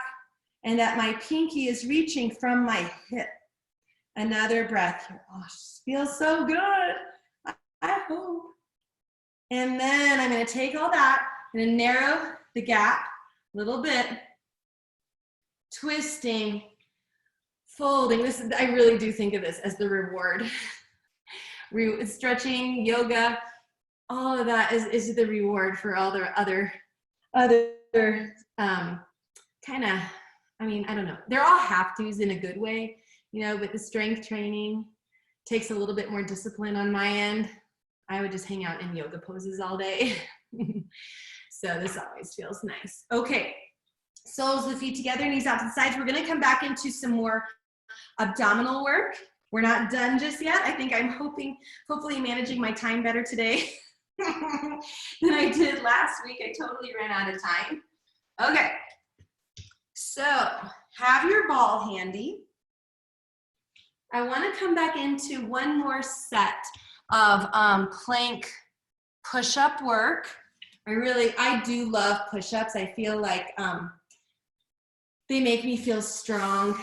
and that my pinky is reaching from my hip. Another breath here. Oh, feels so good. I hope. And then I'm going to take all that and narrow the gap a little bit. twisting, folding. This is, I really do think of this as the reward. Stretching, yoga, all of that is the reward for all the other kind of, I mean, I don't know. They're all have-tos in a good way, you know, but the strength training takes a little bit more discipline on my end. I would just hang out in yoga poses all day. So this always feels nice. Okay, soles of the feet together, knees out to the sides. We're gonna come back into some more abdominal work. We're not done just yet. I think I'm hopefully managing my time better today than I did last week. I totally ran out of time. Okay, so have your ball handy. I want to come back into one more set of plank push-up work. I do love push-ups. I feel like they make me feel strong,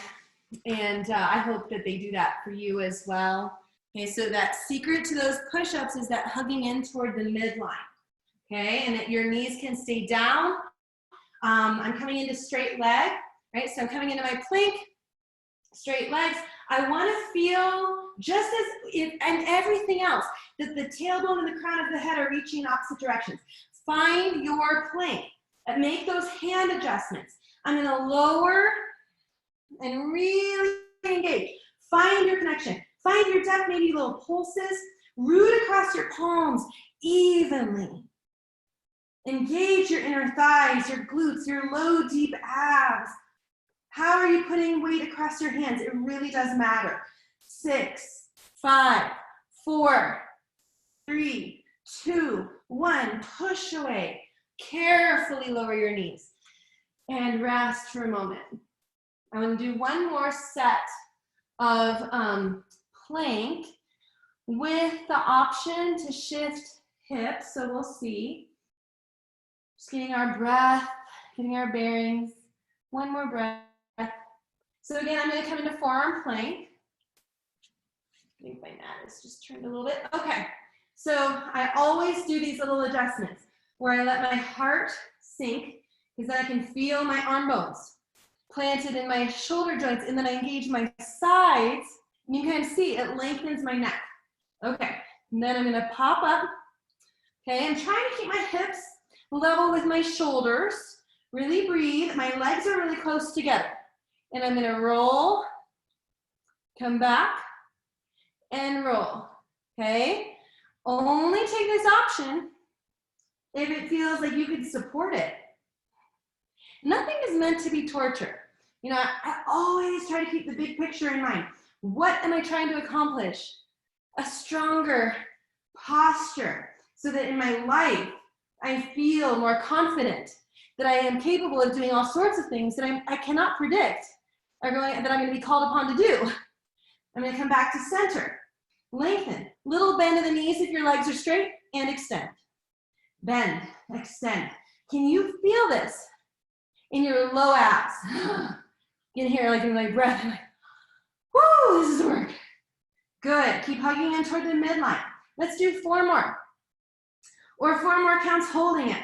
and I hope that they do that for you as well. Okay, so that secret to those push-ups is that hugging in toward the midline, okay, and that your knees can stay down. I'm coming into straight leg, right? So I'm coming into my plank, straight legs. I want to feel just as if, and everything else, that the tailbone and the crown of the head are reaching in opposite directions. Find your plank and make those hand adjustments. I'm going to lower and really engage. Find your connection. Find your depth, maybe little pulses. Root across your palms evenly. Engage your inner thighs, your glutes, your low, deep abs. How are you putting weight across your hands? It really does matter. 6, 5, 4, 3, 2, 1. Push away. Carefully lower your knees and rest for a moment. I'm going to do one more set of plank with the option to shift hips. So we'll see. Just getting our breath, getting our bearings. One more breath. So again, I'm going to come into forearm plank. I think my mat is just turned a little bit. Okay, so I always do these little adjustments where I let my heart sink, because then I can feel my arm bones planted in my shoulder joints, and then I engage my sides. You can see it lengthens my neck. Okay, and then I'm going to pop up. Okay, I'm trying to keep my hips level with my shoulders. Really breathe. My legs are really close together. And I'm going to roll, come back, and roll. Okay? Only take this option if it feels like you can support it. Nothing is meant to be torture. You know, I always try to keep the big picture in mind. What am I trying to accomplish? A stronger posture so that in my life I feel more confident that I am capable of doing all sorts of things that I cannot predict that I'm going to be called upon to do. I'm going to come back to center. Lengthen. Little bend of the knees if your legs are straight, and extend. Bend, extend. Can you feel this in your low abs? You can hear like in my breath. I'm like, whoo, this is work. Good. Keep hugging in toward the midline. Let's do 4 more. Or 4 more counts holding it.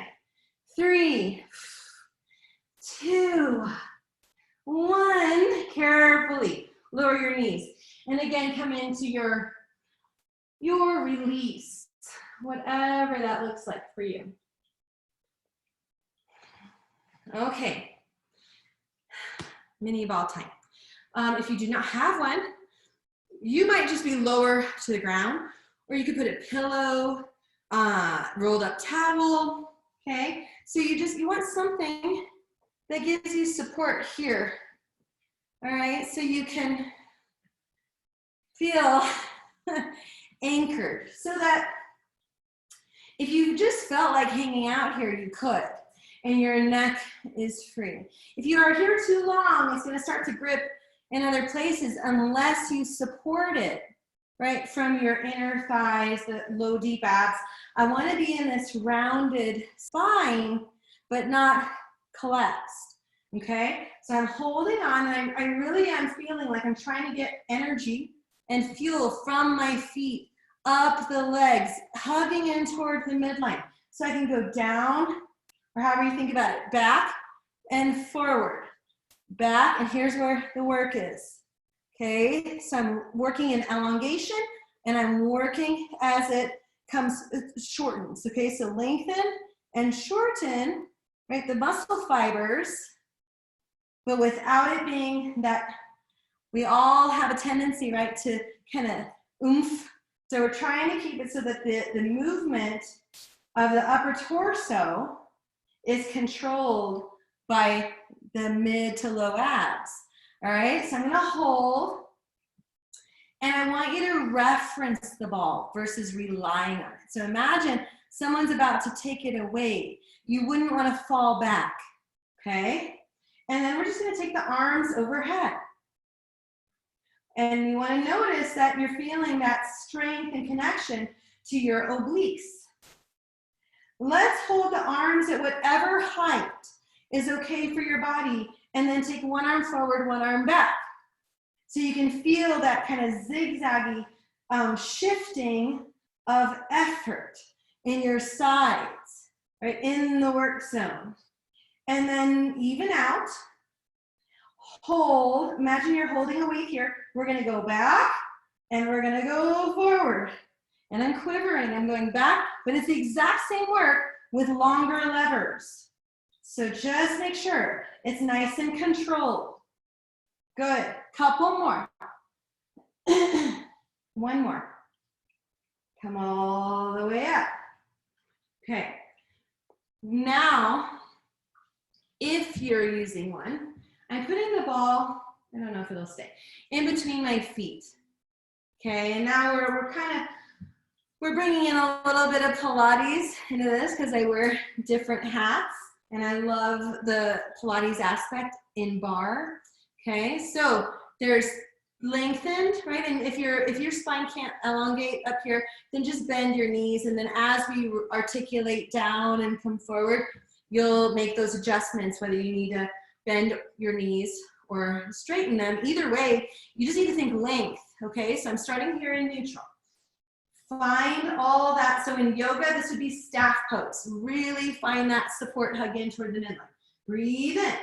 3, 2, 1. Carefully lower your knees. And again, come into your release, whatever that looks like for you. Okay. Mini ball time. If you do not have one, you might just be lower to the ground, or you could put a pillow, rolled up towel, okay? So you want something that gives you support here, all right? So you can feel anchored, so that if you just felt like hanging out here, you could, and your neck is free. If you are here too long, it's gonna start to grip in other places unless you support it, right, from your inner thighs, the low, deep abs. I wanna be in this rounded spine, but not collapsed, okay? So I'm holding on, and I really am feeling like I'm trying to get energy and fuel from my feet up the legs, hugging in toward the midline. So I can go down, or however you think about it, back and forward, back, and here's where the work is. Okay, so I'm working in elongation, and I'm working as it comes, it shortens. Okay, so lengthen and shorten, right, the muscle fibers, but without it being that we all have a tendency, right, to kind of oomph. So we're trying to keep it so that the movement of the upper torso is controlled by the mid to low abs. All right, so I'm gonna hold, and I want you to reference the ball versus relying on it. So imagine someone's about to take it away. You wouldn't want to fall back, okay? And then we're just gonna take the arms overhead. And you want to notice that you're feeling that strength and connection to your obliques. Let's hold the arms at whatever height is okay for your body, and then take one arm forward, one arm back. So you can feel that kind of zigzaggy shifting of effort in your sides, right, in the work zone. And then even out. Hold, imagine you're holding a weight here. We're gonna go back and we're gonna go forward. And I'm quivering, I'm going back, but it's the exact same work with longer levers. So just make sure it's nice and controlled. Good, couple more. One more. Come all the way up. Okay, now, if you're using one, I'm putting the ball, I don't know if it'll stay, in between my feet. Okay, and now we're bringing in a little bit of Pilates into this because I wear different hats, and I love the Pilates aspect in Barre. Okay, so there's lengthened, right? And if your spine can't elongate up here, then just bend your knees, and then as we articulate down and come forward, you'll make those adjustments, whether you need to bend your knees or straighten them. Either way, you just need to think length, okay? So I'm starting here in neutral. Find all that. So in yoga, this would be staff pose. Really find that support, hug in toward the midline. Breathe in.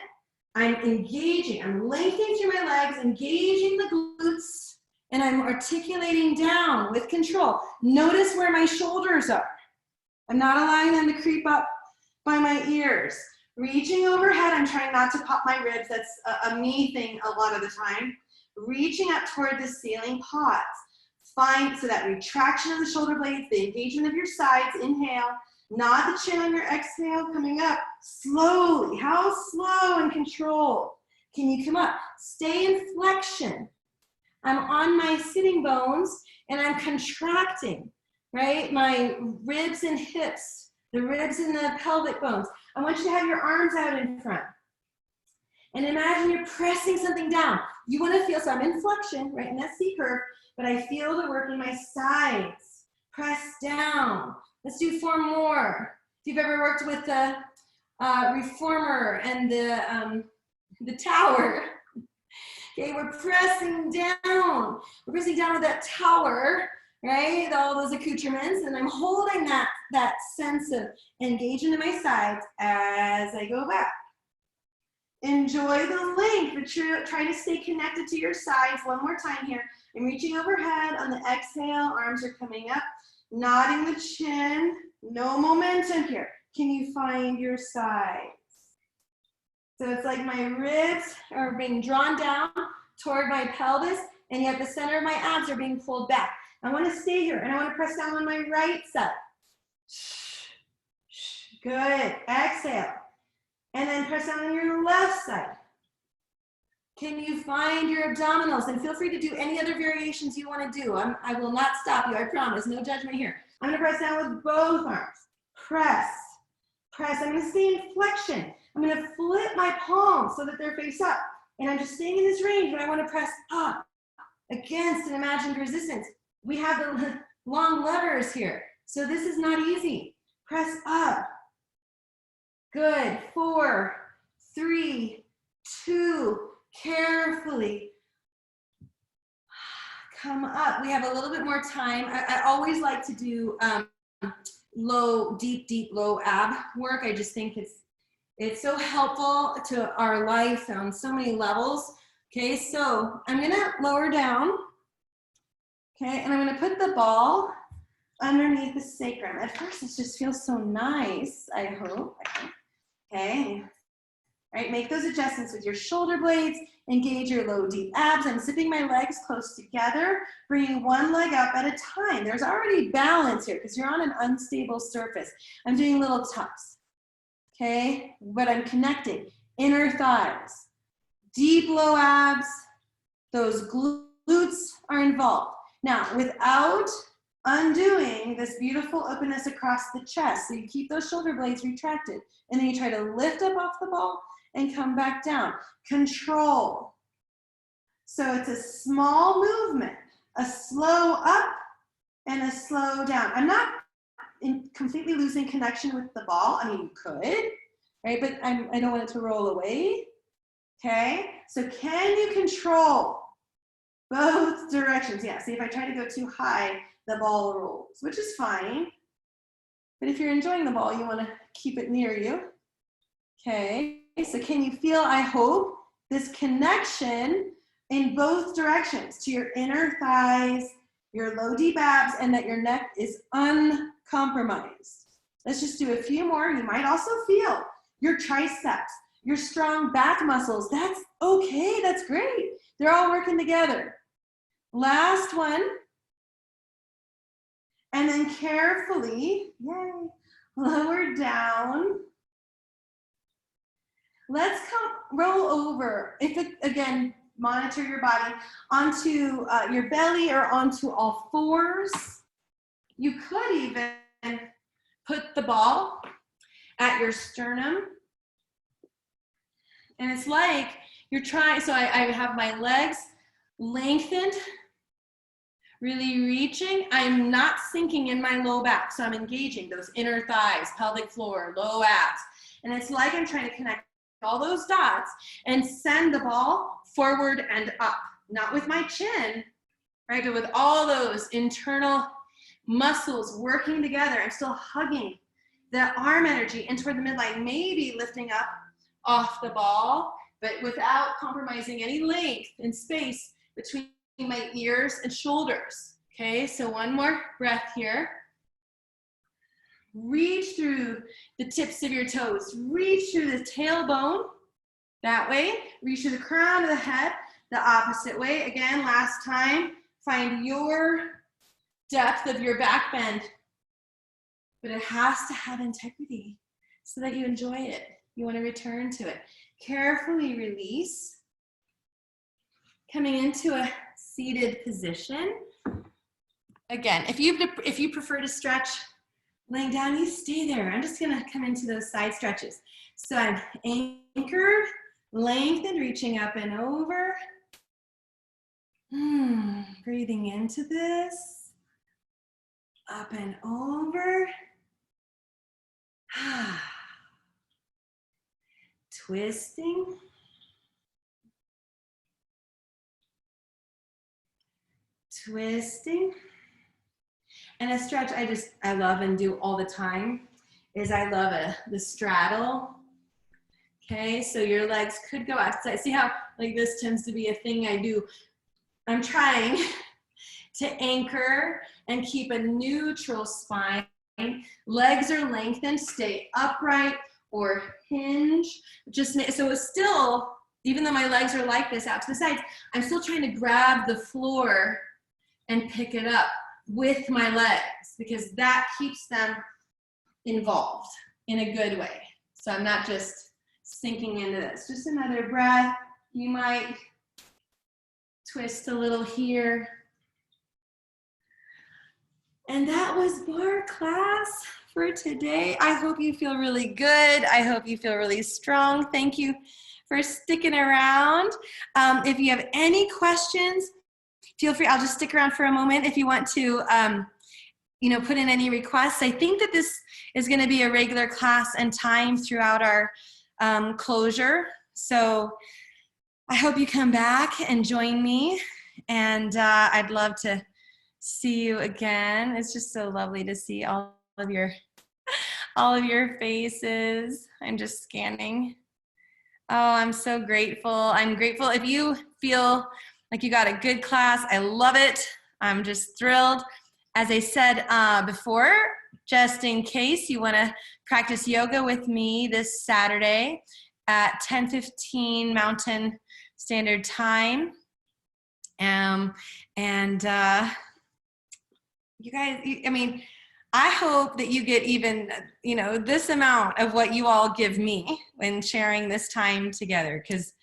I'm engaging, I'm lengthening through my legs, engaging the glutes, and I'm articulating down with control. Notice where my shoulders are. I'm not allowing them to creep up by my ears. Reaching overhead, I'm trying not to pop my ribs. That's a me thing a lot of the time. Reaching up toward the ceiling, pause. Find, so that retraction of the shoulder blades, the engagement of your sides, inhale. Nod the chin on your exhale, coming up slowly. How slow and controlled can you come up? Stay in flexion. I'm on my sitting bones and I'm contracting, right? My ribs and hips, the ribs and the pelvic bones. I want you to have your arms out in front. And imagine you're pressing something down. You want to feel, so I'm in flexion, right in that C curve, but I feel the work in my sides. Press down. Let's do 4 more. If you've ever worked with the reformer and the tower, okay, we're pressing down. We're pressing down with that tower, right? All those accoutrements, and I'm holding that sense of engagement in my sides as I go back. Enjoy the length, but you're trying to stay connected to your sides. One more time here. I'm reaching overhead on the exhale, arms are coming up, nodding the chin, no momentum here. Can you find your sides? So it's like my ribs are being drawn down toward my pelvis, and yet the center of my abs are being pulled back. I want to stay here, and I want to press down on my right side. Good. Exhale. And then press down on your left side. Can you find your abdominals? And feel free to do any other variations you want to do. I will not stop you, I promise. No judgment here. I'm going to press down with both arms. Press. Press. I'm going to stay in flexion. I'm going to flip my palms so that they're face up. And I'm just staying in this range, but I want to press up against an imagined resistance. We have the long levers here. So this is not easy. Press up. Good. 4, 3, 2, carefully come up. We have a little bit more time. I always like to do low, deep, low ab work. I just think It's so helpful to our life on so many levels. Okay, so I'm gonna lower down. Okay, and I'm gonna put the ball underneath the sacrum. At first, it just feels so nice, I hope. Okay, right, make those adjustments with your shoulder blades, engage your low, deep abs. I'm zipping my legs close together, bringing one leg up at a time. There's already balance here because you're on an unstable surface. I'm doing little tucks, okay? But I'm connecting inner thighs, deep low abs, those glutes are involved. Now, without undoing this beautiful openness across the chest, so you keep those shoulder blades retracted, and then you try to lift up off the ball and come back down. Control. So it's a small movement, a slow up and a slow down. I'm not completely losing connection with the ball. I mean, you could, right? But I don't want it to roll away. Okay, so can you control both directions? Yeah, see, if I try to go too high, the ball rolls, which is fine. But if you're enjoying the ball, you want to keep it near you. Okay, so can you feel, I hope, this connection in both directions to your inner thighs, your low deep abs, and that your neck is uncompromised. Let's just do a few more. You might also feel your triceps, your strong back muscles. That's okay, that's great. They're all working together. Last one. And then carefully, yay, lower down. Let's roll over. If it, again, monitor your body onto your belly or onto all fours. You could even put the ball at your sternum. And it's like you're trying, so I have my legs lengthened, really reaching. I'm not sinking in my low back, so I'm engaging those inner thighs, pelvic floor, low abs. And it's like I'm trying to connect all those dots and send the ball forward and up, not with my chin, right, but with all those internal muscles working together. I'm still hugging the arm energy in toward the midline, maybe lifting up off the ball, but without compromising any length and space between my ears and shoulders. Okay, so one more breath here. Reach through the tips of your toes. Reach through the tailbone, that way. Reach through the crown of the head, the opposite way. Again, last time, find your depth of your back bend. But it has to have integrity so that you enjoy it. You want to return to it. Carefully release. Coming into a seated position. Again, if you prefer to stretch laying down, you stay there. I'm just gonna come into those side stretches. So I'm anchored, lengthened, reaching up and over. Breathing into this. Up and over. Twisting. Twisting. And a stretch I love and do all the time is I love the straddle. Okay, so your legs could go outside. See how like this tends to be a thing I do. I'm trying to anchor and keep a neutral spine. Legs are lengthened, stay upright or hinge. So it's still, even though my legs are like this out to the sides, I'm still trying to grab the floor and pick it up with my legs, because that keeps them involved in a good way. So I'm not just sinking into this. Just another breath. You might twist a little here. And that was Barre class for today. I hope you feel really good. I hope you feel really strong. Thank you for sticking around. If you have any questions, feel free. I'll just stick around for a moment if you want to put in any requests. I think that this is going to be a regular class and time throughout our closure. So I hope you come back and join me. And I'd love to see you again. It's just so lovely to see all of your all of your faces. I'm just scanning. Oh, I'm so grateful. I'm grateful if you feel like you got a good class. I love it. I'm just thrilled. As I said before, just in case you want to practice yoga with me this Saturday at 10:15 Mountain Standard Time. You guys, I mean, I hope that you get even, this amount of what you all give me when sharing this time together, because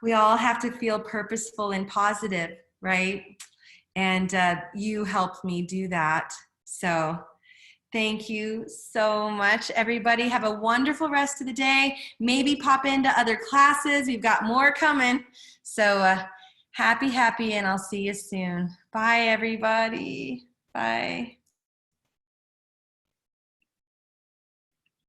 we all have to feel purposeful and positive, right? And you helped me do that. So thank you so much, everybody. Have a wonderful rest of the day. Maybe pop into other classes. We've got more coming. So happy, and I'll see you soon. Bye, everybody. Bye.